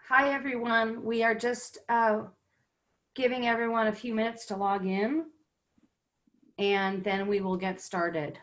Hi, everyone. We are just giving everyone a few minutes to log in, and then we will get started.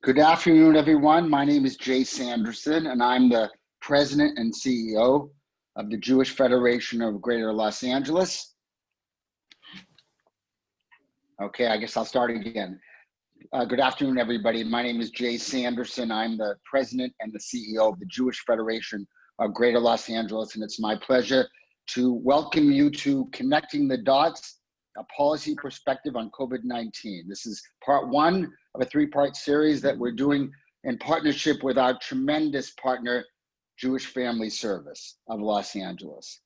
Good afternoon, everyone. My name is Jay Sanderson, and I'm the President and CEO of the Jewish Federation of Greater Los Angeles. Okay, I guess I'll start again. Good afternoon, everybody. My name is Jay Sanderson. I'm the President and the CEO of the Jewish Federation of Greater Los Angeles, and it's my pleasure to welcome you to Connecting the Dots, a policy perspective on COVID-19. This is part one of a three-part series that we're doing in partnership with our tremendous partner, Jewish Family Service of Los Angeles.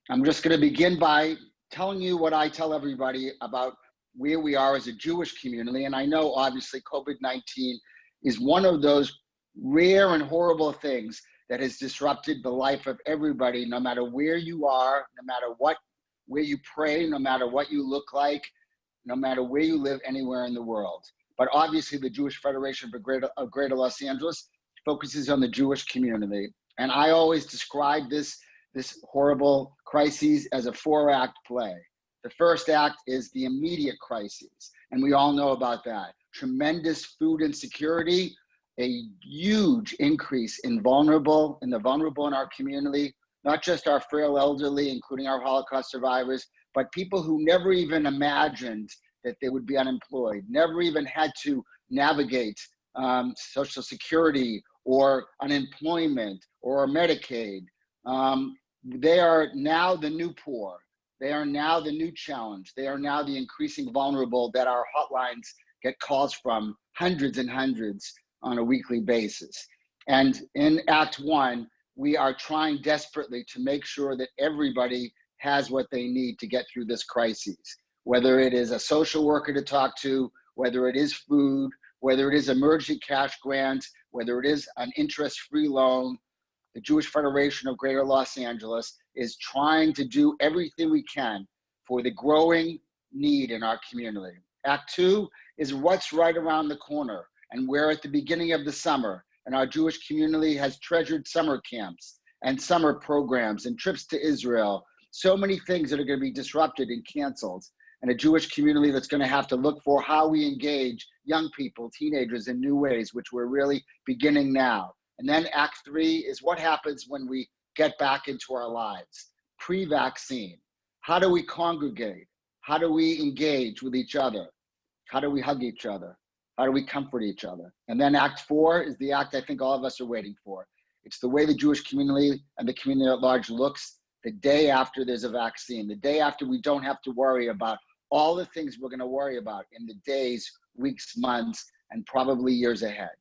I'm just going to begin by telling you what I tell everybody about where we are as a Jewish community. And I know obviously COVID-19 is one of those rare and horrible things that has disrupted the life of everybody, no matter where you are, no matter where you pray, no matter what you look like, no matter where you live anywhere in the world. But obviously the Jewish Federation of Greater Los Angeles focuses on the Jewish community. And I always describe this horrible crisis as a four-act play. The first act is the immediate crises, and we all know about that. Tremendous food insecurity, a huge increase in the vulnerable in our community, not just our frail elderly, including our Holocaust survivors, but people who never even imagined that they would be unemployed, never even had to navigate Social Security or unemployment or Medicaid. They are now the new poor. They are now the new challenge. They are now the increasing vulnerable that our hotlines get calls from hundreds and hundreds on a weekly basis. And in Act One, we are trying desperately to make sure that everybody has what they need to get through this crisis, whether it is a social worker to talk to, whether it is food, whether it is emergency cash grants, whether it is an interest-free loan. The Jewish Federation of Greater Los Angeles is trying to do everything we can for the growing need in our community. Act Two is what's right around the corner, and we're at the beginning of the summer, and our Jewish community has treasured summer camps and summer programs and trips to Israel. So many things that are going to be disrupted and canceled, and a Jewish community that's going to have to look for how we engage young people, teenagers in new ways, which we're really beginning now. And then Act Three is what happens when we get back into our lives, pre-vaccine. How do we congregate? How do we engage with each other? How do we hug each other? How do we comfort each other? And then Act Four is the act I think all of us are waiting for. It's the way the Jewish community and the community at large looks the day after there's a vaccine, the day after we don't have to worry about all the things we're going to worry about in the days, weeks, months, and probably years ahead.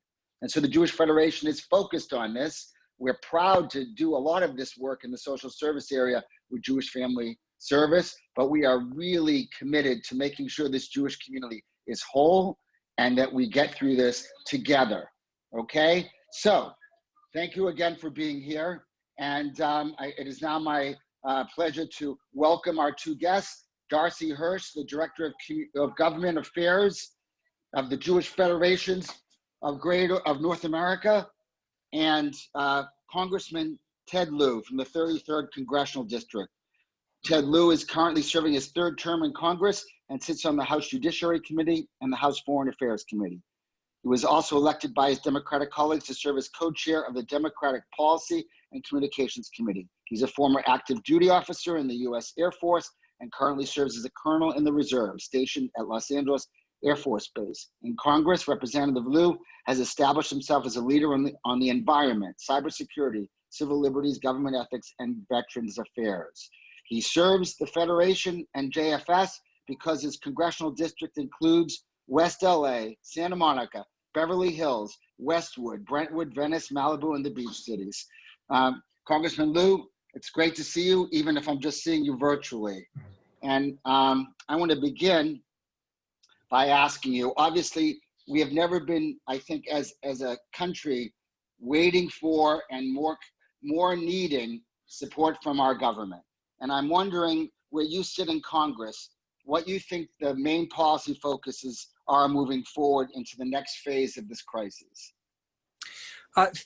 And so the Jewish Federation is focused on this. We're proud to do a lot of this work in the social service area with Jewish Family Service, but we are really committed to making sure this Jewish community is whole and that we get through this together, okay? So thank you again for being here. And it is now my pleasure to welcome our two guests, Darcy Hirsch, the Director of Government Affairs of the Jewish Federations of North America, and Congressman Ted Lieu from the 33rd Congressional District. Ted Lieu is currently serving his third term in Congress and sits on the House Judiciary Committee and the House Foreign Affairs Committee. He was also elected by his Democratic colleagues to serve as co-chair of the Democratic Policy and Communications Committee. He's a former active duty officer in the U.S. Air Force and currently serves as a colonel in the reserve, stationed at Los Angeles Air Force Base. In Congress, Representative Lieu has established himself as a leader on the environment, cybersecurity, civil liberties, government ethics, and veterans affairs. He serves the Federation and JFS because his congressional district includes West LA, Santa Monica, Beverly Hills, Westwood, Brentwood, Venice, Malibu, and the beach cities. Congressman Lieu, it's great to see you, even if I'm just seeing you virtually. And I want to begin by asking you, obviously, we have never been, I think, as a country, waiting for and more needing support from our government. And I'm wondering, where you sit in Congress, what you think the main policy focuses are moving forward into the next phase of this crisis.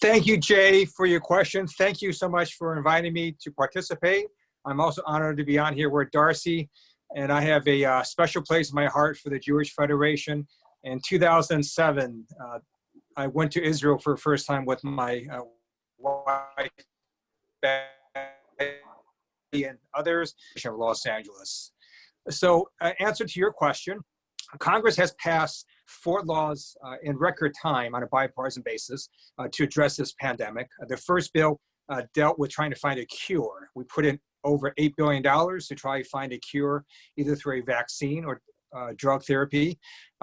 Thank you, Jay, for your question. Thank you so much for inviting me to participate. I'm also honored to be on here with Darcy, and I have a special place in my heart for the Jewish Federation. In 2007, I went to Israel for the first time with my wife and others in Los Angeles. So, answer to your question, Congress has passed 4 laws in record time on a bipartisan basis to address this pandemic. The first bill dealt with trying to find a cure. We put in over $8 billion to try to find a cure, either through a vaccine or drug therapy.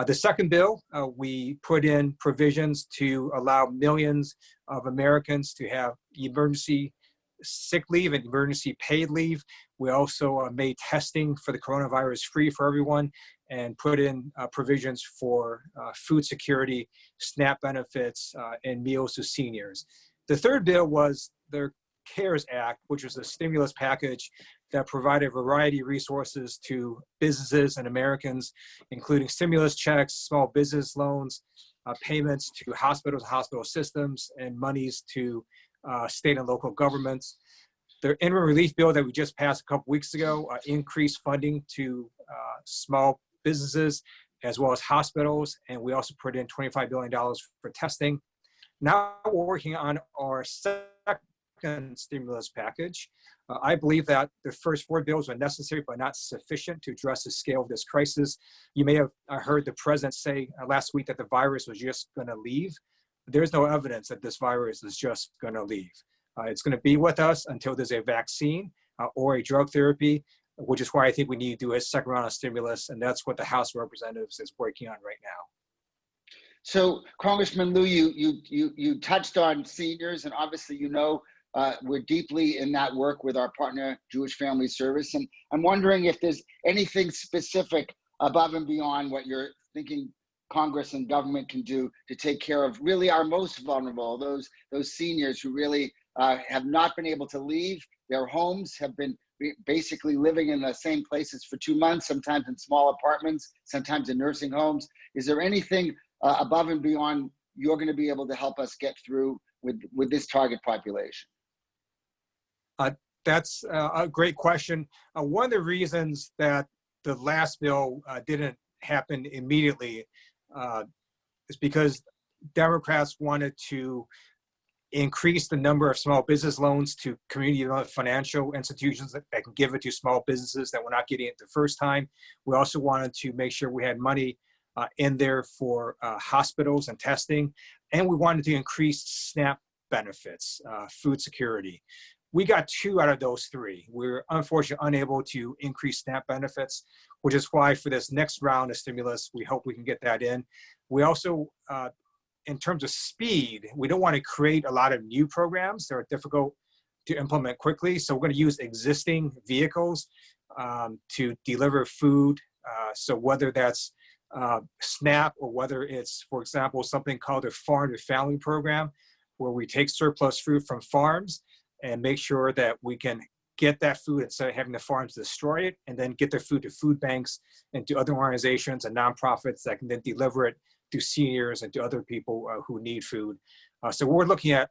The second bill, we put in provisions to allow millions of Americans to have emergency sick leave and emergency paid leave. We also made testing for the coronavirus free for everyone and put in provisions for food security, SNAP benefits, and meals to seniors. The third bill was the CARES Act, which was a stimulus package that provided a variety of resources to businesses and Americans, including stimulus checks, small business loans, payments to hospitals, hospital systems, and monies to state and local governments. The interim relief bill that we just passed a couple weeks ago increased funding to small businesses as well as hospitals, and we also put in $25 billion for testing. Now we're working on our second stimulus package. I believe that the first 4 bills are necessary but not sufficient to address the scale of this crisis. You may have heard the president say last week that the virus was just going to leave. There's no evidence that this virus is just going to leave. It's going to be with us until there's a vaccine or a drug therapy, which is why I think we need to do a second round of stimulus, and that's what the House of Representatives is working on right now. So, Congressman Lieu, you touched on seniors, and obviously, we're deeply in that work with our partner, Jewish Family Service, and I'm wondering if there's anything specific above and beyond what you're thinking Congress and government can do to take care of really our most vulnerable, those seniors who really have not been able to leave their homes, have been basically living in the same places for 2 months, sometimes in small apartments, sometimes in nursing homes. Is there anything above and beyond you're going to be able to help us get through with this target population? That's a great question. One of the reasons that the last bill didn't happen immediately is because Democrats wanted to increase the number of small business loans to community financial institutions that can give it to small businesses that were not getting it the first time. We also wanted to make sure we had money in there for hospitals and testing, and we wanted to increase SNAP benefits, food security. we got 2 out of those 3. We're unfortunately unable to increase SNAP benefits, which is why for this next round of stimulus, we hope we can get that in. We also, in terms of speed, we don't want to create a lot of new programs that are difficult to implement quickly. So we're going to use existing vehicles to deliver food. So whether that's SNAP or whether it's, for example, something called a farm to family program, where we take surplus fruit from farms and make sure that we can get that food instead of having the farms destroy it, and then get the food to food banks and to other organizations and nonprofits that can then deliver it to seniors and to other people who need food. So we're looking at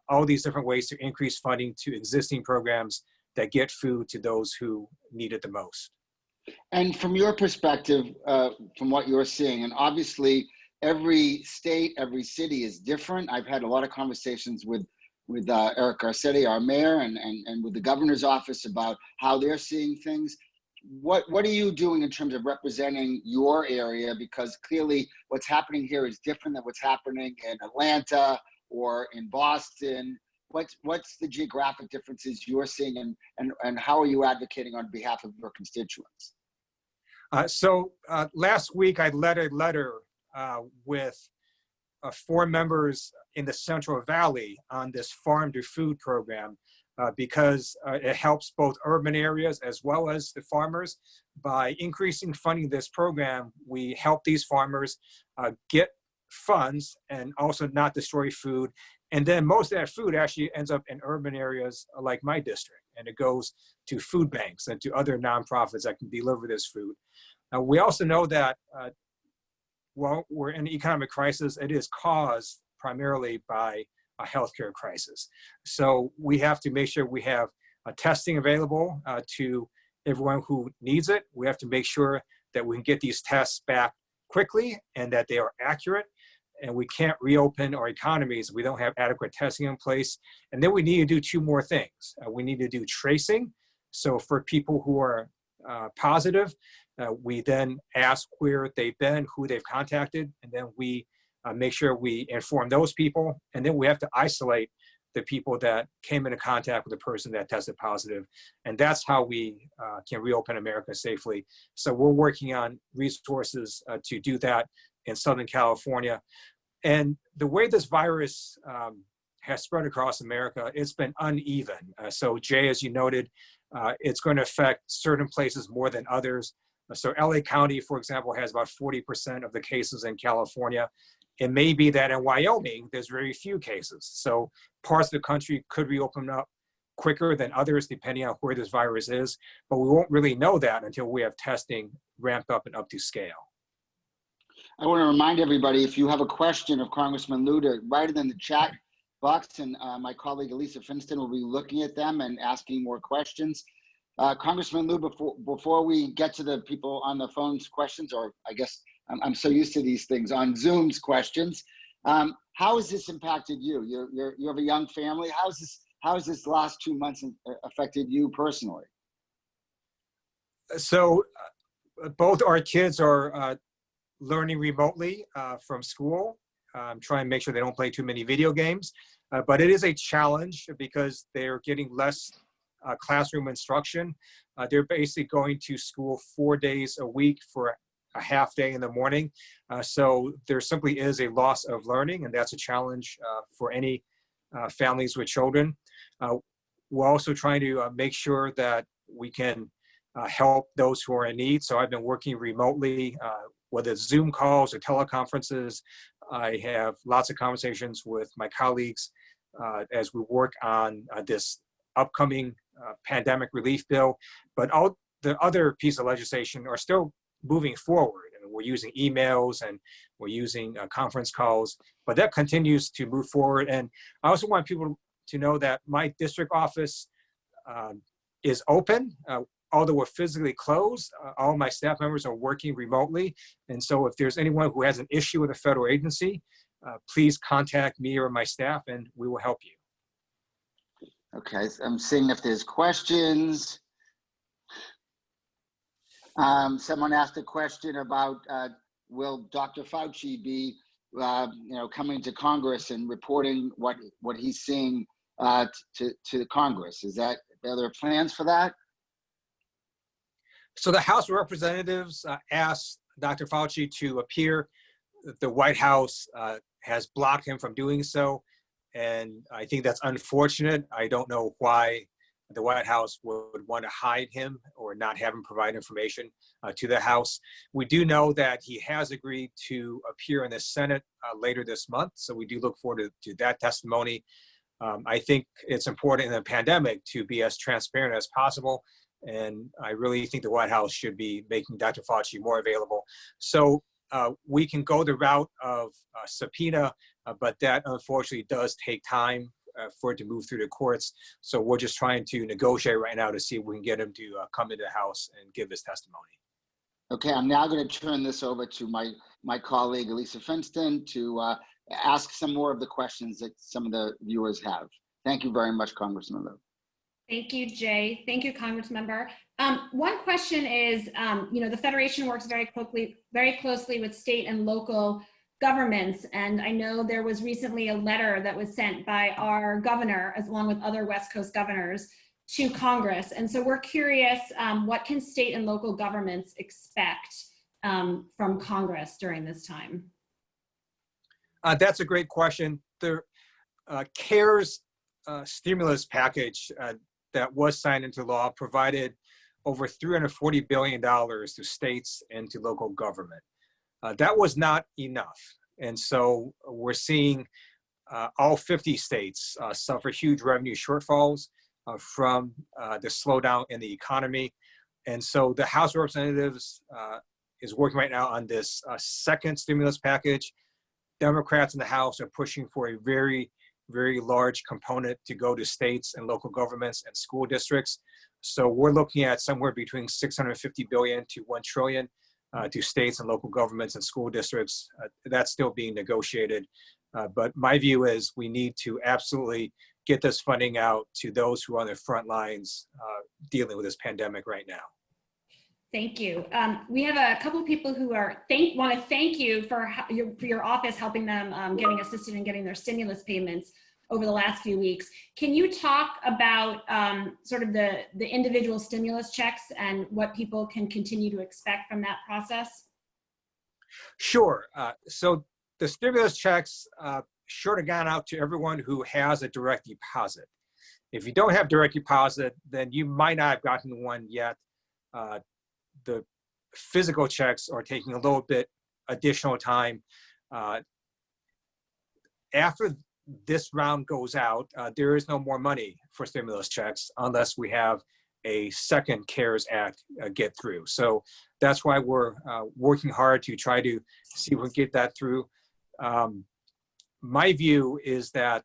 all these different ways to increase funding to existing programs that get food to those who need it the most. And from your perspective, from what you're seeing, and obviously every state, every city is different. I've had a lot of conversations with Eric Garcetti, our mayor, and with the governor's office about how they're seeing things. What are you doing in terms of representing your area? Because clearly what's happening here is different than what's happening in Atlanta or in Boston. What's the geographic differences you're seeing, and how are you advocating on behalf of your constituents? So last week I led a letter with 4 members in the Central Valley on this farm to food program because it helps both urban areas as well as the farmers. By increasing funding this program, we help these farmers get funds and also not destroy food. And then most of that food actually ends up in urban areas like my district, and it goes to food banks and to other nonprofits that can deliver this food. We also know that while we're in an economic crisis, it is caused primarily by a healthcare crisis. So we have to make sure we have testing available to everyone who needs it. We have to make sure that we can get these tests back quickly and that they are accurate. And we can't reopen our economies if we don't have adequate testing in place. And then we need to do 2 more things. We need to do tracing. So for people who are positive, we then ask where they've been, who they've contacted, and then we make sure we inform those people. And then we have to isolate the people that came into contact with the person that tested positive. And that's how we can reopen America safely. So we're working on resources to do that in Southern California. And the way this virus has spread across America, it's been uneven. So Jay, as you noted, it's going to affect certain places more than others. So LA County, for example, has about 40% of the cases in California. It may be that in Wyoming, there's very few cases. So parts of the country could reopen up quicker than others, depending on where this virus is. But we won't really know that until we have testing ramped up and up to scale. I want to remind everybody, if you have a question of Congressman Liu, to write it in the chat box, and my colleague Elisa Finston will be looking at them and asking more questions. Congressman Liu, before we get to the people on the phone's questions, or I guess I'm so used to these things, on Zoom's questions, how has this impacted you? You have a young family. How has this last 2 months affected you personally? So both our kids are learning remotely from school. Try and make sure they don't play too many video games. But it is a challenge because they're getting less classroom instruction. They're basically going to school 4 days a week for a half day in the morning. So there simply is a loss of learning, and that's a challenge for any families with children. We're also trying to make sure that we can help those who are in need. So I've been working remotely, whether it's Zoom calls or teleconferences. I have lots of conversations with my colleagues as we work on this upcoming pandemic relief bill. But all the other pieces of legislation are still moving forward. And we're using emails and we're using conference calls, but that continues to move forward. And I also want people to know that my district office is open. Although we're physically closed, all my staff members are working remotely. And so if there's anyone who has an issue with a federal agency, please contact me or my staff and we will help you. Okay, so I'm seeing if there's questions. Someone asked a question about will Dr. Fauci be coming to Congress and reporting what he's seeing to Congress? Are there plans for that? So the House of Representatives asked Dr. Fauci to appear. The White House has blocked him from doing so. And I think that's unfortunate. I don't know why the White House would want to hide him or not have him provide information to the House. We do know that he has agreed to appear in the Senate later this month. So we do look forward to that testimony. I think it's important in the pandemic to be as transparent as possible. And I really think the White House should be making Dr. Fauci more available. So we can go the route of subpoena, but that unfortunately does take time for it to move through the courts. So we're just trying to negotiate right now to see if we can get him to come into the House and give his testimony. Okay, I'm now going to turn this over to my colleague, Elisa Finston, to ask some more of the questions that some of the viewers have. Thank you very much, Congressman Liu. Thank you, Jay. Thank you, Congressmember. One question is, the Federation works very closely with state and local governments. And I know there was recently a letter that was sent by our governor, along with other West Coast governors, to Congress. And so we're curious, what can state and local governments expect from Congress during this time? That's a great question. The CARES stimulus package that was signed into law provided over $340 billion to states and to local government. That was not enough. And so we're seeing all 50 states suffer huge revenue shortfalls from the slowdown in the economy. And so the House of Representatives is working right now on this second stimulus package. Democrats in the House are pushing for a very, very large component to go to states and local governments and school districts. So we're looking at somewhere between $650 billion to $1 trillion to states and local governments and school districts. That's still being negotiated. But my view is we need to absolutely get this funding out to those who are on the front lines dealing with this pandemic right now. Thank you. We have a couple of people who want to thank you for your office helping them getting assisted in getting their stimulus payments over the last few weeks. Can you talk about sort of the individual stimulus checks and what people can continue to expect from that process? Sure. So the stimulus checks should have gone out to everyone who has a direct deposit. If you don't have direct deposit, then you might not have gotten one yet. The physical checks are taking a little bit additional time. After this round goes out, there is no more money for stimulus checks unless we have a second CARES Act get through. So that's why we're working hard to try to see if we can get that through. My view is that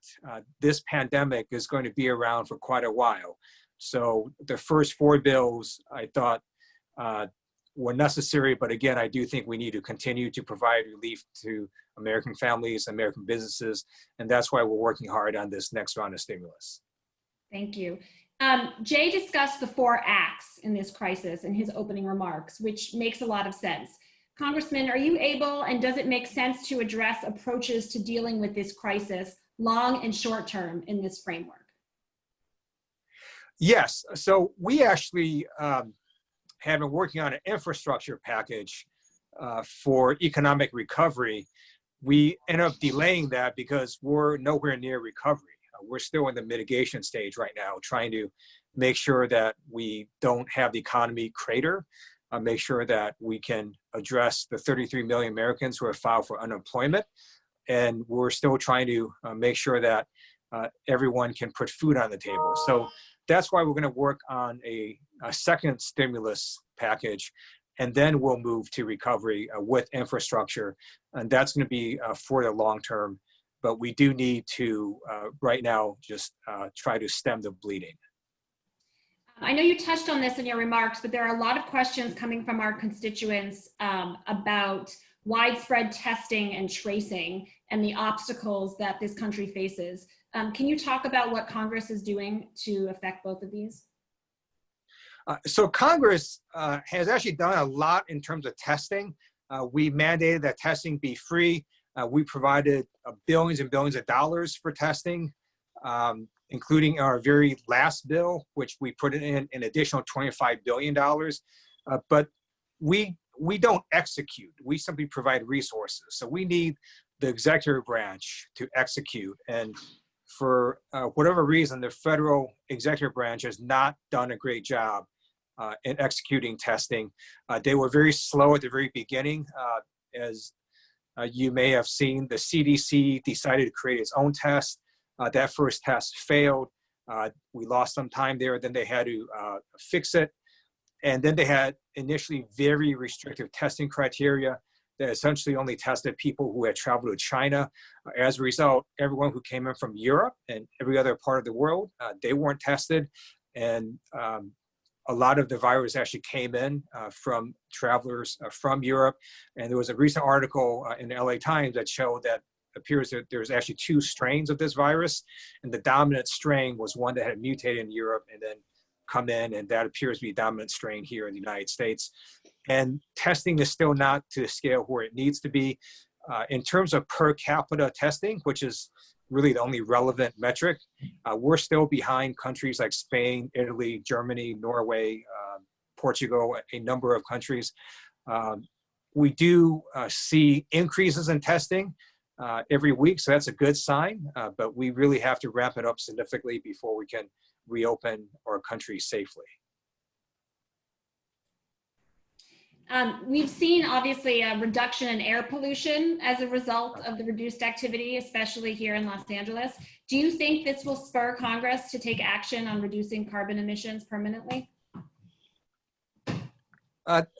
this pandemic is going to be around for quite a while. So the first 4 bills I thought were necessary, but again, I do think we need to continue to provide relief to American families, American businesses, and that's why we're working hard on this next round of stimulus. Thank you. Jay discussed the 4 acts in this crisis in his opening remarks, which makes a lot of sense. Congressman, are you able, and does it make sense to address approaches to dealing with this crisis, long and short term, in this framework? Yes, so we actually have been working on an infrastructure package for economic recovery. We ended up delaying that because we're nowhere near recovery. We're still in the mitigation stage right now, trying to make sure that we don't have the economy crater, make sure that we can address the 33 million Americans who have filed for unemployment. And we're still trying to make sure that everyone can put food on the table. So that's why we're going to work on a second stimulus package, and then we'll move to recovery with infrastructure. And that's going to be for the long term. But we do need to, right now, just try to stem the bleeding. I know you touched on this in your remarks, but there are a lot of questions coming from our constituents about widespread testing and tracing and the obstacles that this country faces. Can you talk about what Congress is doing to affect both of these? So Congress has actually done a lot in terms of testing. We mandated that testing be free. We provided billions and billions of dollars for testing. including our very last bill, which we put in an additional $25 billion. But we don't execute. We simply provide resources. So we need the executive branch to execute. And for whatever reason, the federal executive branch has not done a great job in executing testing. They were very slow at the very beginning. As you may have seen, the CDC decided to create its own test. That first test failed. We lost some time there. Then they had to fix it. And then they had initially very restrictive testing criteria that essentially only tested people who had traveled to China. As a result, everyone who came in from Europe and every other part of the world, they weren't tested. And a lot of the virus actually came in from travelers from Europe. And there was a recent article in the LA Times that showed that appears that there's actually 2 strains of this virus. And the dominant strain was one that had mutated in Europe and then come in, and that appears to be a dominant strain here in the United States. And testing is still not to the scale where it needs to be. In terms of per capita testing, which is really the only relevant metric, we're still behind countries like Spain, Italy, Germany, Norway, Portugal, a number of countries. We do see increases in testing every week, so that's a good sign, but we really have to ramp it up significantly before we can reopen our country safely. We've seen obviously a reduction in air pollution as a result of the reduced activity, especially here in Los Angeles. Do you think this will spur Congress to take action on reducing carbon emissions permanently?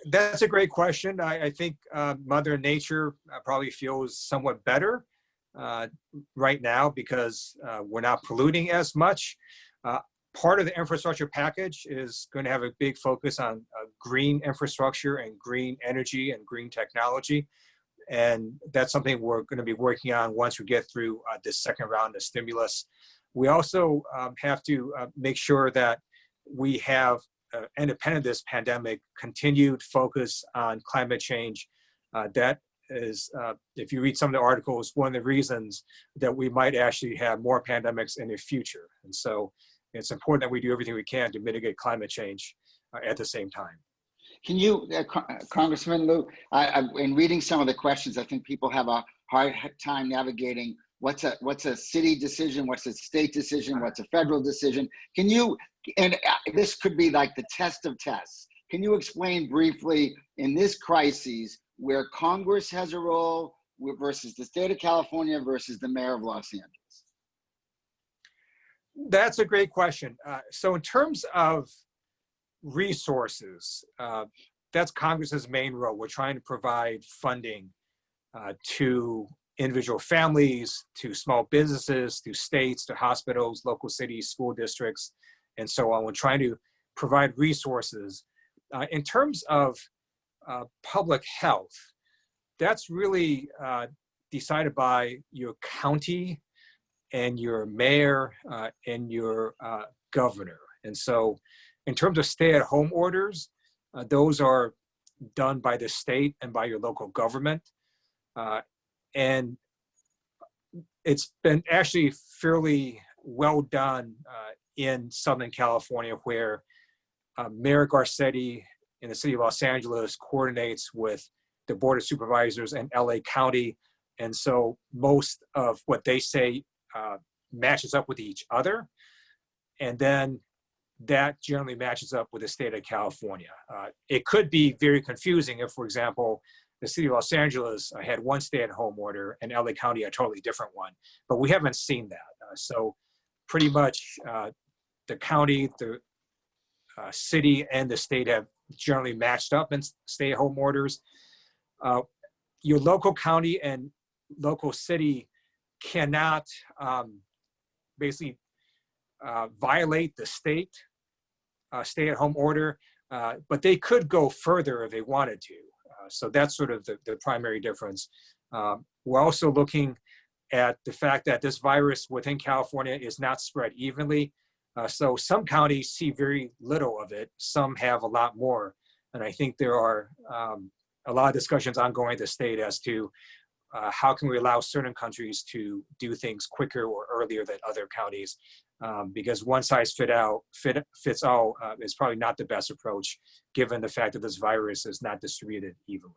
That's a great question. I think Mother Nature probably feels somewhat better right now because we're not polluting as much. Part of the infrastructure package is going to have a big focus on green infrastructure and green energy and green technology. And that's something we're going to be working on once we get through this second round of stimulus. We also have to make sure that we have, independent of this pandemic, continued focus on climate change. That is, if you read some of the articles, one of the reasons that we might actually have more pandemics in the future. And so it's important that we do everything we can to mitigate climate change at the same time. Can you, Congressman Liu, in reading some of the questions, I think people have a hard time navigating what's a city decision, what's a state decision, what's a federal decision. Can you, and this could be like the test of tests, can you explain briefly in this crisis where Congress has a role versus the state of California versus the mayor of Los Angeles? That's a great question. So in terms of resources, that's Congress's main role. We're trying to provide funding to individual families, to small businesses, to states, to hospitals, local cities, school districts, and so on. We're trying to provide resources. In terms of public health, that's really decided by your county and your mayor and your governor. And so in terms of stay-at-home orders, those are done by the state and by your local government. And it's been actually fairly well done in Southern California, where Mayor Garcetti in the city of Los Angeles coordinates with the Board of Supervisors in LA County. And so most of what they say matches up with each other. And then that generally matches up with the state of California. It could be very confusing if, for example, the city of Los Angeles had one stay-at-home order and LA County a totally different one, but we haven't seen that. So pretty much the county, the city, and the state have generally matched up in stay-at-home orders. Your local county and local city cannot basically violate the state stay-at-home order, but they could go further if they wanted to. So that's sort of the primary difference. We're also looking at the fact that this virus within California is not spread evenly. So some counties see very little of it, some have a lot more. And I think there are a lot of discussions ongoing at the state as to how can we allow certain countries to do things quicker or earlier than other counties. because one size fits all is probably not the best approach, given the fact that this virus is not distributed evenly.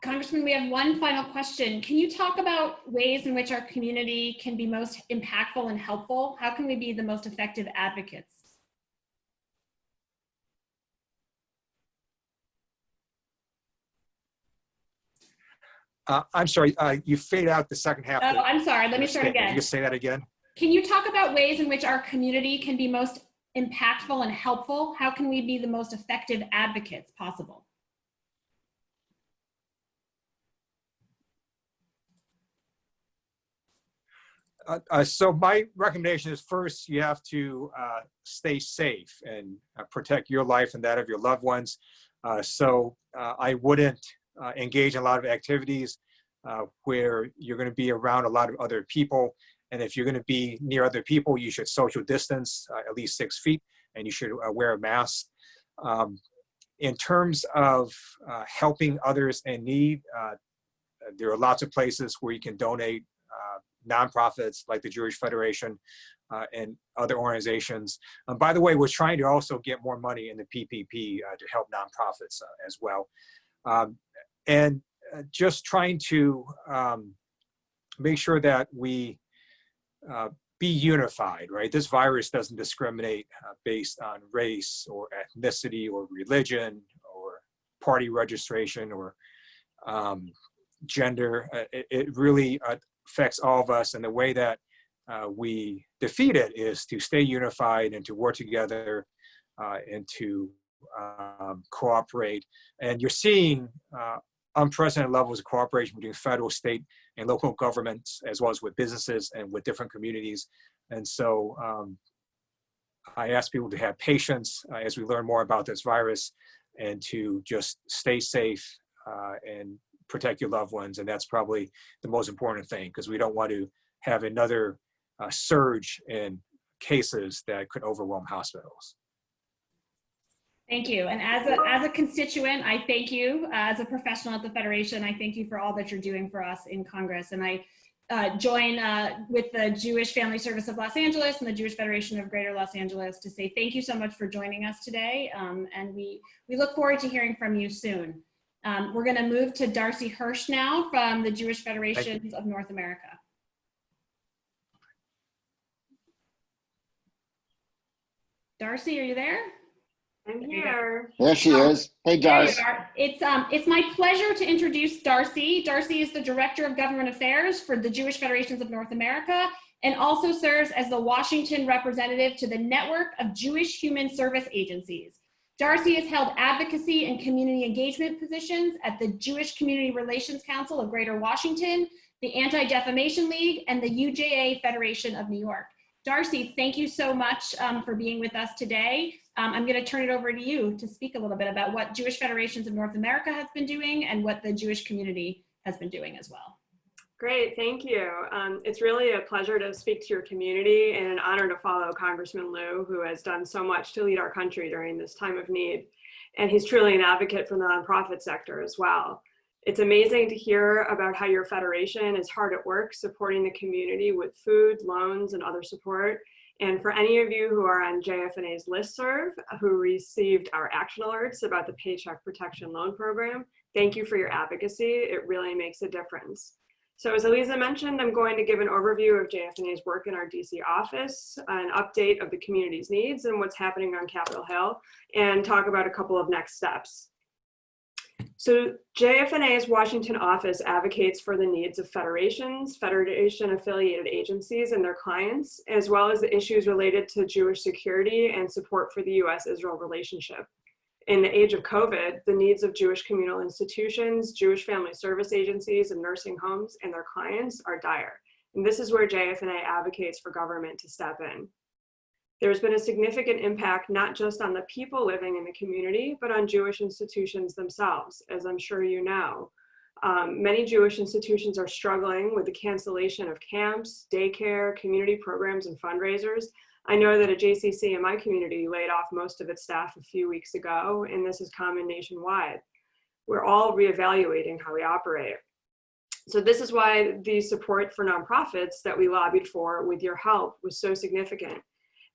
Congressman, we have one final question. Can you talk about ways in which our community can be most impactful and helpful? How can we be the most effective advocates? I'm sorry, you fade out the second half. Oh, I'm sorry. Let me start again. Can you say that again? Can you talk about ways in which our community can be most impactful and helpful? How can we be the most effective advocates possible? So my recommendation is, first, you have to stay safe and protect your life and that of your loved ones. I wouldn't engage in a lot of activities where you're going to be around a lot of other people. And if you're going to be near other people, you should social distance at least 6 feet, and you should wear a mask. In terms of helping others in need, there are lots of places where you can donate. Nonprofits like the Jewish Federation and other organizations. By the way, we're trying to also get more money in the PPP to help nonprofits as well. And just trying to make sure that we be unified, right? This virus doesn't discriminate based on race or ethnicity or religion or party registration or gender. It really affects all of us, and the way that we defeat it is to stay unified and to work together and to cooperate. And you're seeing unprecedented levels of cooperation between federal, state, and local governments, as well as with businesses and with different communities. And so I ask people to have patience as we learn more about this virus, and to just stay safe and protect your loved ones. And that's probably the most important thing, because we don't want to have another surge in cases that could overwhelm hospitals. Thank you. And as a constituent, I thank you. As a professional at the Federation, I thank you for all that you're doing for us in Congress. And I join with the Jewish Family Service of Los Angeles and the Jewish Federation of Greater Los Angeles to say thank you so much for joining us today. And we look forward to hearing from you soon. We're going to move to Darcy Hirsch now from the Jewish Federations of North America. Darcy, are you there? I'm here. There she is. Hey, Darcy. It's my pleasure to introduce Darcy. Darcy is the Director of Government Affairs for the Jewish Federations of North America, and also serves as the Washington representative to the Network of Jewish Human Service Agencies. Darcy has held advocacy and community engagement positions at the Jewish Community Relations Council of Greater Washington, the Anti-Defamation League, and the UJA Federation of New York. Darcy, thank you so much for being with us today. I'm going to turn it over to you to speak a little bit about what Jewish Federations of North America has been doing and what the Jewish community has been doing as well. Great, thank you. It's really a pleasure to speak to your community and an honor to follow Congressman Liu, who has done so much to lead our country during this time of need. And he's truly an advocate for the nonprofit sector as well. It's amazing to hear about how your federation is hard at work supporting the community with food, loans, and other support. And for any of you who are on JFNA's listserv, who received our action alerts about the Paycheck Protection Loan Program, thank you for your advocacy. It really makes a difference. So as Eliza mentioned, I'm going to give an overview of JFNA's work in our DC office, an update of the community's needs and what's happening on Capitol Hill, and talk about a couple of next steps. So JFNA's Washington office advocates for the needs of federations, federation-affiliated agencies, and their clients, as well as the issues related to Jewish security and support for the US-Israel relationship. In the age of COVID, the needs of Jewish communal institutions, Jewish family service agencies, and nursing homes and their clients are dire. And this is where JFNA advocates for government to step in. There's been a significant impact not just on the people living in the community, but on Jewish institutions themselves, as I'm sure you know. Many Jewish institutions are struggling with the cancellation of camps, daycare, community programs, and fundraisers. I know that a JCC in my community laid off most of its staff a few weeks ago, and this is common nationwide. We're all reevaluating how we operate. So this is why the support for nonprofits that we lobbied for with your help was so significant.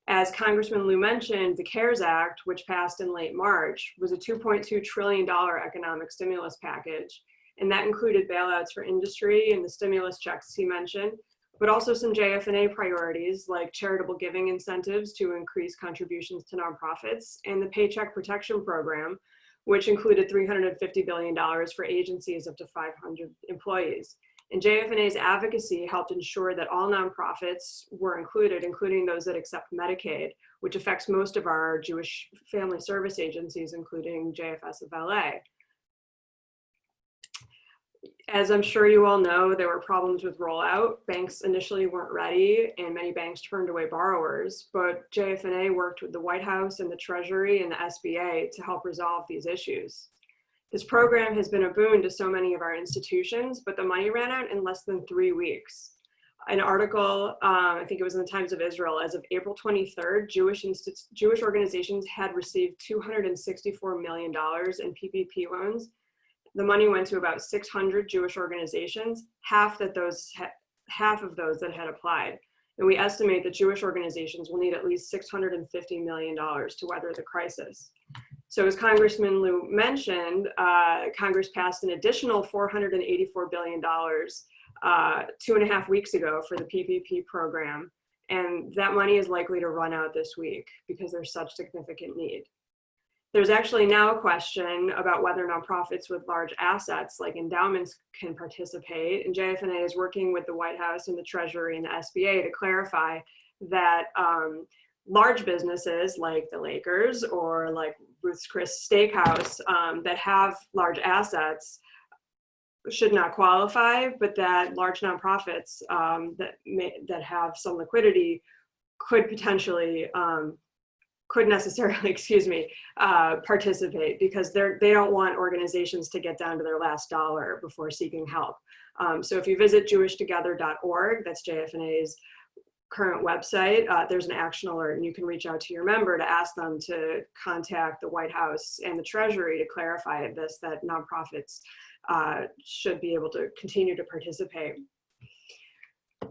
As Congressman Liu mentioned, the CARES Act, which passed in late March, was a $2.2 trillion economic stimulus package. And that included bailouts for industry and the stimulus checks he mentioned, but also some JF&A priorities like charitable giving incentives to increase contributions to nonprofits, and the Paycheck Protection Program, which included $350 billion for agencies up to 500 employees. And JF&A's advocacy helped ensure that all nonprofits were included, including those that accept Medicaid, which affects most of our Jewish family service agencies, including JFS of LA. As I'm sure you all know, there were problems with rollout. Banks initially weren't ready, and many banks turned away borrowers, but JF&A worked with the White House and the Treasury and the SBA to help resolve these issues. This program has been a boon to so many of our institutions, but the money ran out in less than 3 weeks. An article, I think it was in the Times of Israel, as of April 23rd, Jewish organizations had received $264 million in PPP loans. The money went to about 600 Jewish organizations, half of those that had applied. And we estimate that Jewish organizations will need at least $650 million to weather the crisis. So as Congressman Liu mentioned, Congress passed an additional $484 billion 2.5 weeks ago for the PPP program. And that money is likely to run out this week because there's such significant need. There's actually now a question about whether nonprofits with large assets like endowments can participate, and JF&A is working with the White House and the Treasury and the SBA to clarify that large businesses like the Lakers or like Ruth's Chris Steakhouse that have large assets should not qualify, but that large nonprofits that have some liquidity could potentially could necessarily, participate, because they don't want organizations to get down to their last dollar before seeking help. So if you visit jewishtogether.org, that's JF&A's current website, there's an action alert, and you can reach out to your member to ask them to contact the White House and the Treasury to clarify this, that nonprofits should be able to continue to participate.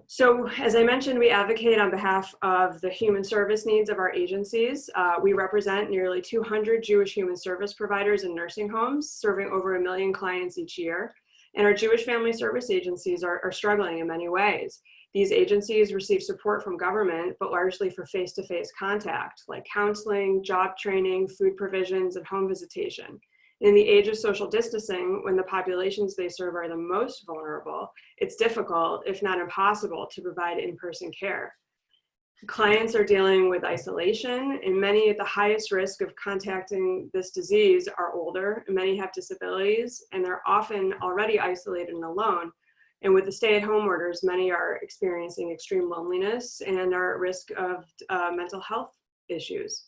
So as I mentioned, we advocate on behalf of the human service needs of our agencies. We represent nearly 200 Jewish human service providers in nursing homes, serving over 1 million clients each year. And our Jewish family service agencies are struggling in many ways. These agencies receive support from government, but largely for face-to-face contact, like counseling, job training, food provisions, and home visitation. In the age of social distancing, when the populations they serve are the most vulnerable, it's difficult, if not impossible, to provide in-person care. Clients are dealing with isolation, and many at the highest risk of contacting this disease are older, and many have disabilities, and they're often already isolated and alone. And with the stay-at-home orders, many are experiencing extreme loneliness and are at risk of mental health issues.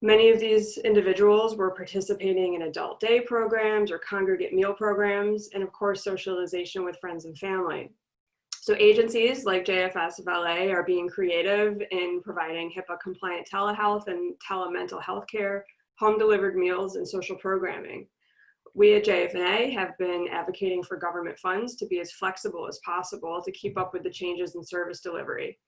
Many of these individuals were participating in adult day programs or congregate meal programs, and of course, socialization with friends and family. So agencies like JFS of LA are being creative in providing HIPAA-compliant telehealth and telemental health care, home-delivered meals, and social programming. We at JF&A have been advocating for government funds to be as flexible as possible to keep up with the changes in service delivery.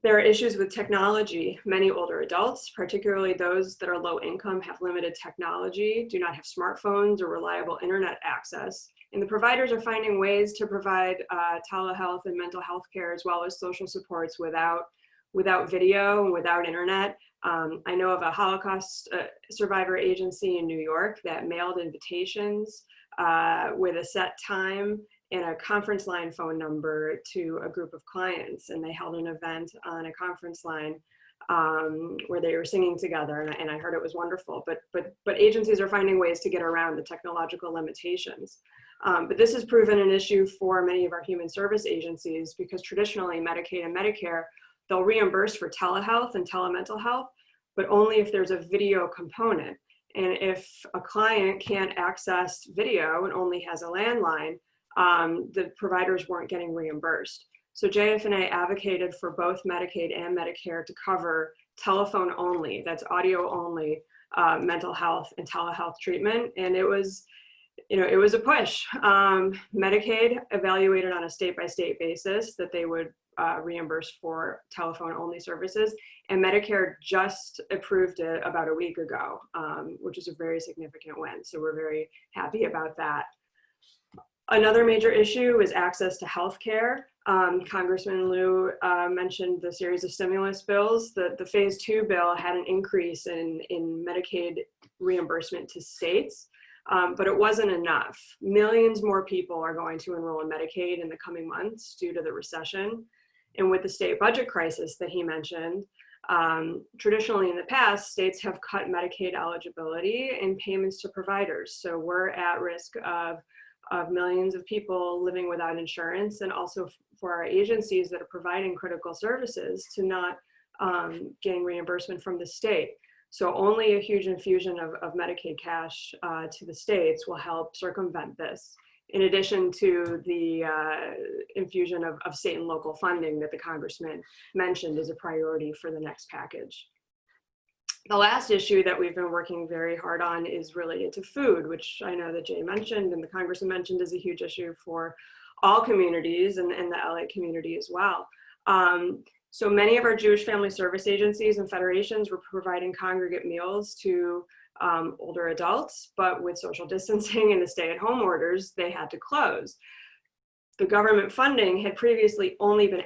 There are issues with technology. Many older adults, particularly those that are low income, have limited technology, do not have smartphones or reliable internet access. And the providers are finding ways to provide telehealth and mental health care, as well as social supports without video and without internet. I know of a Holocaust survivor agency in New York that mailed invitations with a set time and a conference line phone number to a group of clients, and they held an event on a conference line where they were singing together, and I heard it was wonderful. But agencies are finding ways to get around the technological limitations. But this has proven an issue for many of our human service agencies, because traditionally Medicaid and Medicare, they'll reimburse for telehealth and telemental health, but only if there's a video component. And if a client can't access video and only has a landline, the providers weren't getting reimbursed. So JF&A advocated for both Medicaid and Medicare to cover telephone only, that's audio only, mental health and telehealth treatment. And it was it was a push. Medicaid evaluated on a state-by-state basis that they would reimburse for telephone-only services, and Medicare just approved it about a week ago, which is a very significant win. So we're very happy about that. Another major issue is access to health care. Congressman Liu mentioned the series of stimulus bills. The phase 2 bill had an increase in Medicaid reimbursement to states, but it wasn't enough. Millions more people are going to enroll in Medicaid in the coming months due to the recession. And with the state budget crisis that he mentioned, traditionally in the past, states have cut Medicaid eligibility and payments to providers. So we're at risk of millions of people living without insurance, and also for our agencies that are providing critical services to not getting reimbursement from the state. So only a huge infusion of Medicaid cash to the states will help circumvent this, in addition to the infusion of state and local funding that the congressman mentioned as a priority for the next package. The last issue that we've been working very hard on is related to food, which I know that Jay mentioned and the congressman mentioned is a huge issue for all communities and the LA community as well. So many of our Jewish family service agencies and federations were providing congregate meals to older adults, but with social distancing and the stay-at-home orders, they had to close. The government funding had previously only been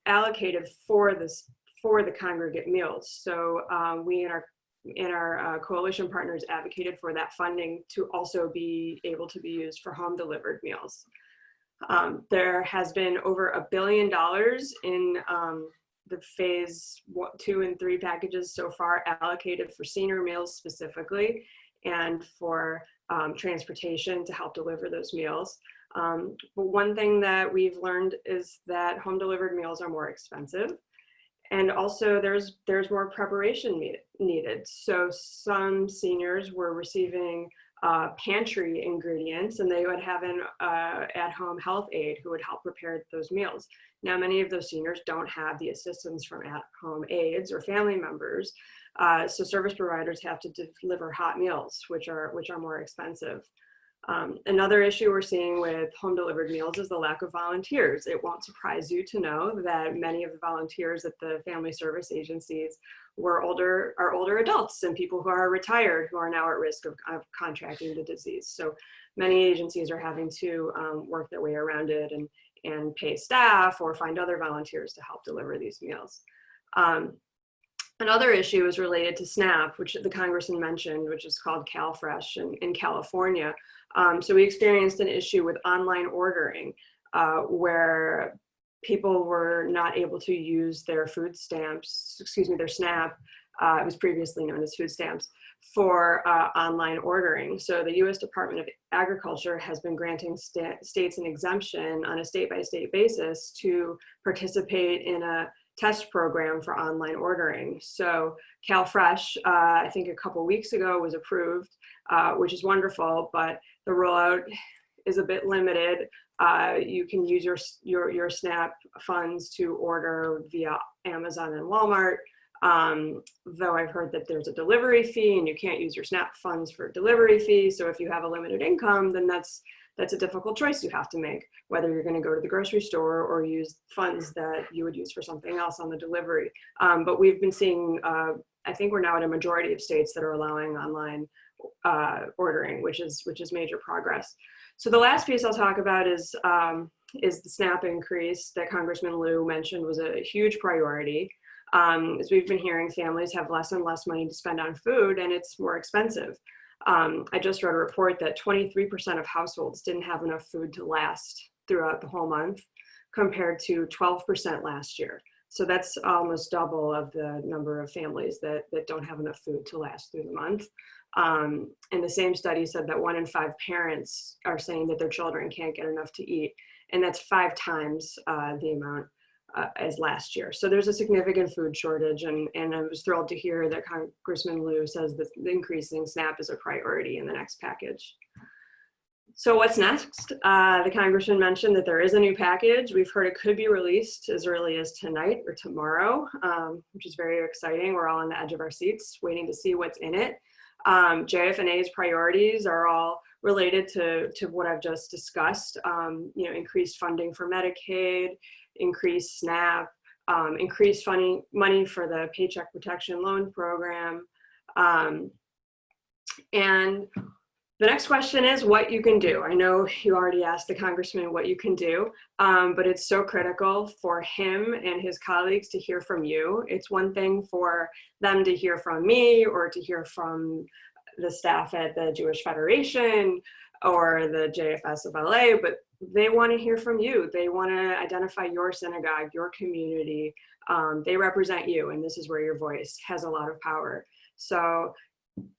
allocated for the congregate meals. So we in our coalition partners advocated for that funding to also be able to be used for home delivered meals. There has been over $1 billion in the phase 2 and 3 packages so far allocated for senior meals specifically, and for transportation to help deliver those meals. But one thing that we've learned is that home delivered meals are more expensive. And also there's more preparation needed. So some seniors were receiving pantry ingredients, and they would have an at-home health aide who would help prepare those meals. Now, many of those seniors don't have the assistance from at-home aides or family members. So service providers have to deliver hot meals, which are more expensive. Another issue we're seeing with home delivered meals is the lack of volunteers. It won't surprise you to know that many of the volunteers at the family service agencies are older adults and people who are retired who are now at risk of contracting the disease. So many agencies are having to work their way around it and pay staff or find other volunteers to help deliver these meals. Another issue is related to SNAP, which the congressman mentioned, which is called CalFresh in California. So we experienced an issue with online ordering where people were not able to use their food stamps, their SNAP, it was previously known as food stamps, for online ordering. So the US Department of Agriculture has been granting states an exemption on a state-by-state basis to participate in a test program for online ordering. So CalFresh, I think a couple weeks ago, was approved, which is wonderful, but the rollout is a bit limited. You can use your SNAP funds to order via Amazon and Walmart, though I've heard that there's a delivery fee and you can't use your SNAP funds for delivery fee. So if you have a limited income, then that's a difficult choice you have to make, whether you're going to go to the grocery store or use funds that you would use for something else on the delivery. But we've been seeing, I think we're now at a majority of states that are allowing online ordering, which is major progress. So the last piece I'll talk about is the SNAP increase that Congressman Liu mentioned was a huge priority. As we've been hearing, families have less and less money to spend on food, and it's more expensive. I just read a report that 23% of households didn't have enough food to last throughout the whole month, compared to 12% last year. So that's almost double of the number of families that don't have enough food to last through the month. And the same study said that 1 in 5 parents are saying that their children can't get enough to eat. And that's 5 times the amount as last year. So there's a significant food shortage, and I was thrilled to hear that Congressman Liu says that the increasing SNAP is a priority in the next package. So what's next? The congressman mentioned that there is a new package. We've heard it could be released as early as tonight or tomorrow, which is very exciting. We're all on the edge of our seats waiting to see what's in it. JF&A's priorities are all related to what I've just discussed. Increased funding for Medicaid, increased SNAP, increased money for the Paycheck Protection Loan Program. And the next question is what you can do. I know you already asked the congressman what you can do, but it's so critical for him and his colleagues to hear from you. It's one thing for them to hear from me or to hear from the staff at the Jewish Federation or the JFS of LA, but they want to hear from you. They want to identify your synagogue, your community. They represent you, and this is where your voice has a lot of power. So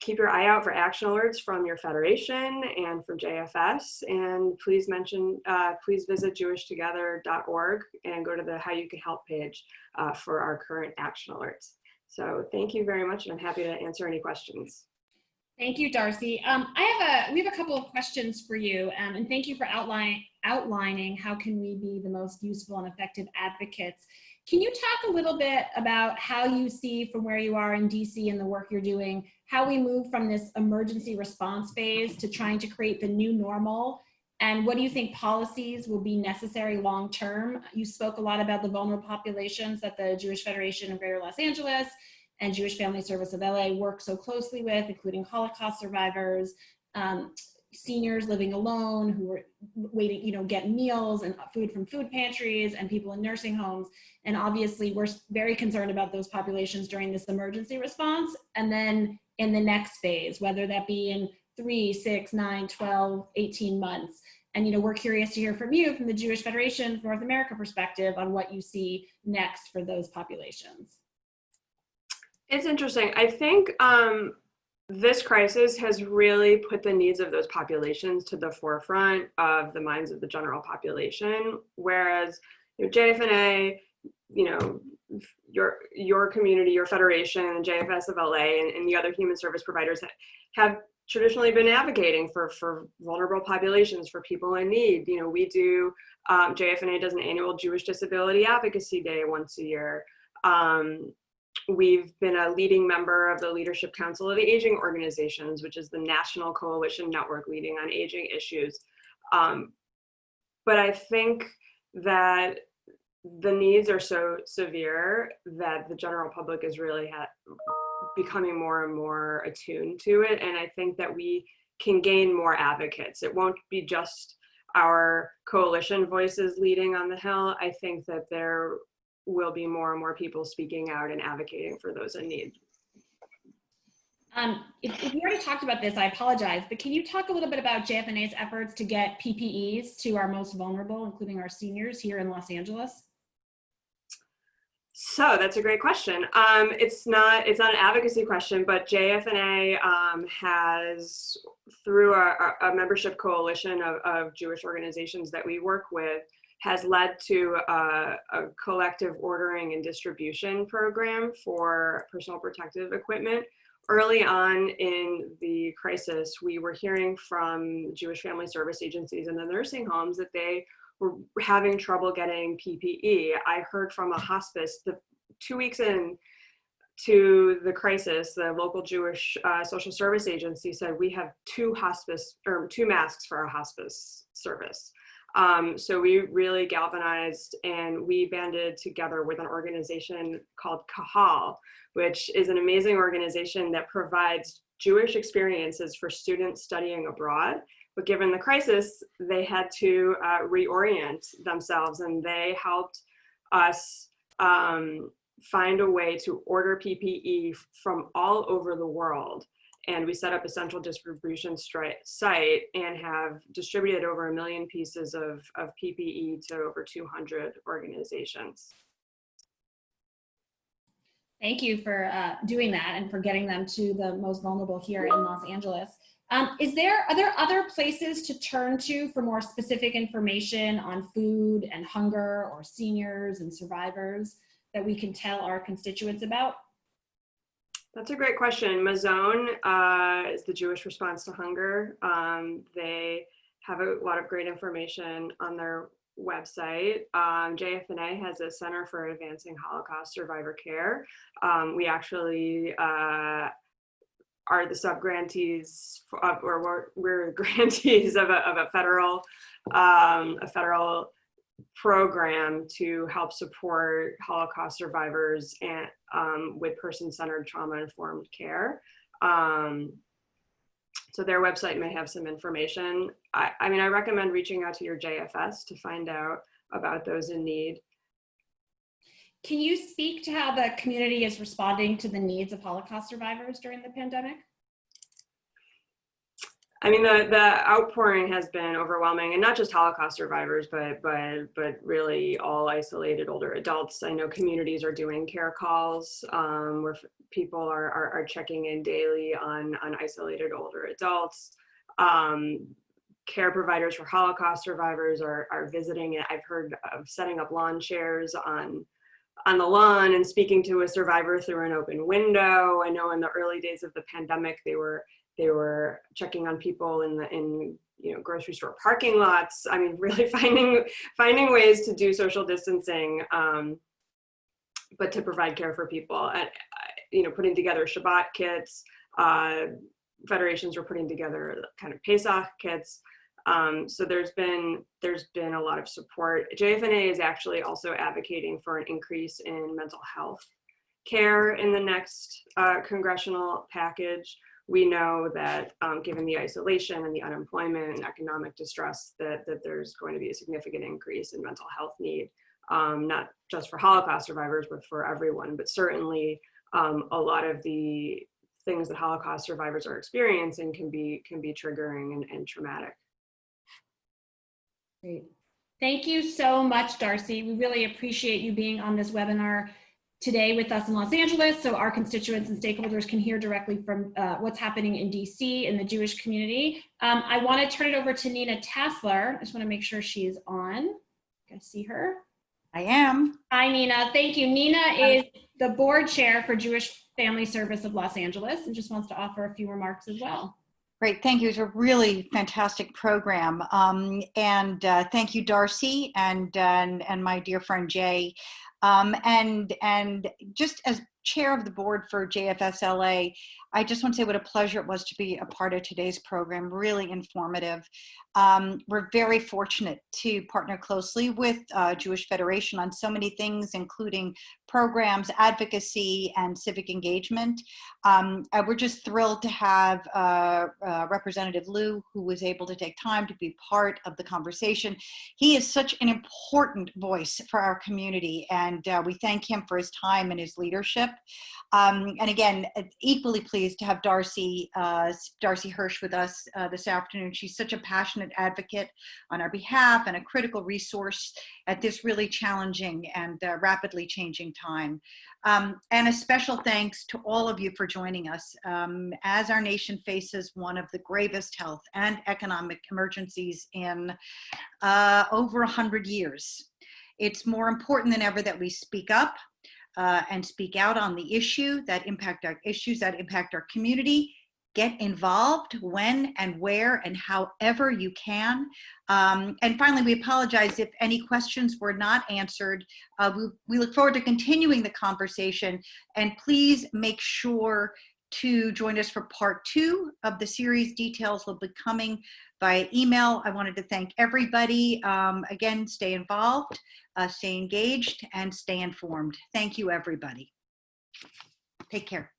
keep your eye out for action alerts from your federation and from JFS, and please visit jewishtogether.org and go to the How You Can Help page for our current action alerts. So thank you very much, and I'm happy to answer any questions. Thank you, Darcy. We have a couple of questions for you, and thank you for outlining how can we be the most useful and effective advocates. Can you talk a little bit about how you see from where you are in DC and the work you're doing, how we move from this emergency response phase to trying to create the new normal? And what do you think policies will be necessary long-term? You spoke a lot about the vulnerable populations that the Jewish Federation of Greater Los Angeles and Jewish Family Service of LA work so closely with, including Holocaust survivors, seniors living alone who are waiting, get meals and food from food pantries, and people in nursing homes. And obviously we're very concerned about those populations during this emergency response. And then in the next phase, whether that be in 3, 6, 9, 12, 18 months. And we're curious to hear from you from the Jewish Federation of North America perspective on what you see next for those populations. It's interesting. I think this crisis has really put the needs of those populations to the forefront of the minds of the general population, whereas JFNA, your community, your federation, JFS of LA, and the other human service providers have traditionally been advocating for vulnerable populations, for people in need. We do, JFNA does an annual Jewish Disability Advocacy Day once a year. We've been a leading member of the Leadership Council of the Aging Organizations, which is the national coalition network leading on aging issues. But I think that the needs are so severe that the general public is really becoming more and more attuned to it. And I think that we can gain more advocates. It won't be just our coalition voices leading on the Hill. I think that there will be more and more people speaking out and advocating for those in need. If you already talked about this, I apologize, but can you talk a little bit about JFNA's efforts to get PPEs to our most vulnerable, including our seniors here in Los Angeles? So that's a great question. It's not an advocacy question, but JFNA has, through a membership coalition of Jewish organizations that we work with, has led to a collective ordering and distribution program for personal protective equipment. Early on in the crisis, we were hearing from Jewish family service agencies and the nursing homes that they were having trouble getting PPE. I heard from a hospice 2 weeks in to the crisis, the local Jewish social service agency said, we have 2 masks for our hospice service. So we really galvanized and we banded together with an organization called Kahal, which is an amazing organization that provides Jewish experiences for students studying abroad. But given the crisis, they had to reorient themselves, and they helped us find a way to order PPE from all over the world. And we set up a central distribution site and have distributed over 1 million pieces of PPE to over 200 organizations. Thank you for doing that and for getting them to the most vulnerable here in Los Angeles. Are there other places to turn to for more specific information on food and hunger, or seniors and survivors, that we can tell our constituents about? That's a great question. Mazon is the Jewish response to hunger. They have a lot of great information on their website. JFNA has a Center for Advancing Holocaust Survivor Care. We actually are the subgrantees or we're grantees of a federal program to help support Holocaust survivors and with person-centered trauma-informed care. So their website may have some information. I mean, I recommend reaching out to your JFS to find out about those in need. Can you speak to how the community is responding to the needs of Holocaust survivors during the pandemic? I mean, the outpouring has been overwhelming, and not just Holocaust survivors, but really all isolated older adults. I know communities are doing care calls where people are checking in daily on isolated older adults. Care providers for Holocaust survivors are visiting it. I've heard of setting up lawn chairs on the lawn and speaking to a survivor through an open window. I know in the early days of the pandemic, they were checking on people in grocery store parking lots. I mean, really finding ways to do social distancing, but to provide care for people. And putting together Shabbat kits. Federations were putting together kind of Pesach kits. So there's been a lot of support. JFNA is actually also advocating for an increase in mental health care in the next congressional package. We know that given the isolation and the unemployment and economic distress, that there's going to be a significant increase in mental health need, not just for Holocaust survivors, but for everyone. But certainly a lot of the things that Holocaust survivors are experiencing can be triggering and traumatic. Great. Thank you so much, Darcy. We really appreciate you being on this webinar today with us in Los Angeles, so our constituents and stakeholders can hear directly from what's happening in DC in the Jewish community. I want to turn it over to Nina Tassler. I just want to make sure she's on. Can I see her? I am. Hi, Nina. Thank you. Nina is the board chair for Jewish Family Service of Los Angeles and just wants to offer a few remarks as well. Great, thank you. It's a really fantastic program. And thank you, Darcy, and my dear friend Jay. And just as chair of the board for JFSLA, I just want to say what a pleasure it was to be a part of today's program, really informative. We're very fortunate to partner closely with Jewish Federation on so many things, including programs, advocacy, and civic engagement. We're just thrilled to have Representative Liu, who was able to take time to be part of the conversation. He is such an important voice for our community, and we thank him for his time and his leadership. And again, equally pleased to have Darcy Hirsch with us this afternoon. She's such a passionate advocate on our behalf and a critical resource at this really challenging and rapidly changing time. And a special thanks to all of you for joining us as our nation faces one of the gravest health and economic emergencies in over 100 years. It's more important than ever that we speak up and speak out on the issues that impact our community. Get involved when and where and however you can. And finally, we apologize if any questions were not answered. We look forward to continuing the conversation, and please make sure to join us for part 2 of the series. Details will be coming via email. I wanted to thank everybody. Again, stay involved, stay engaged, and stay informed. Thank you, everybody. Take care.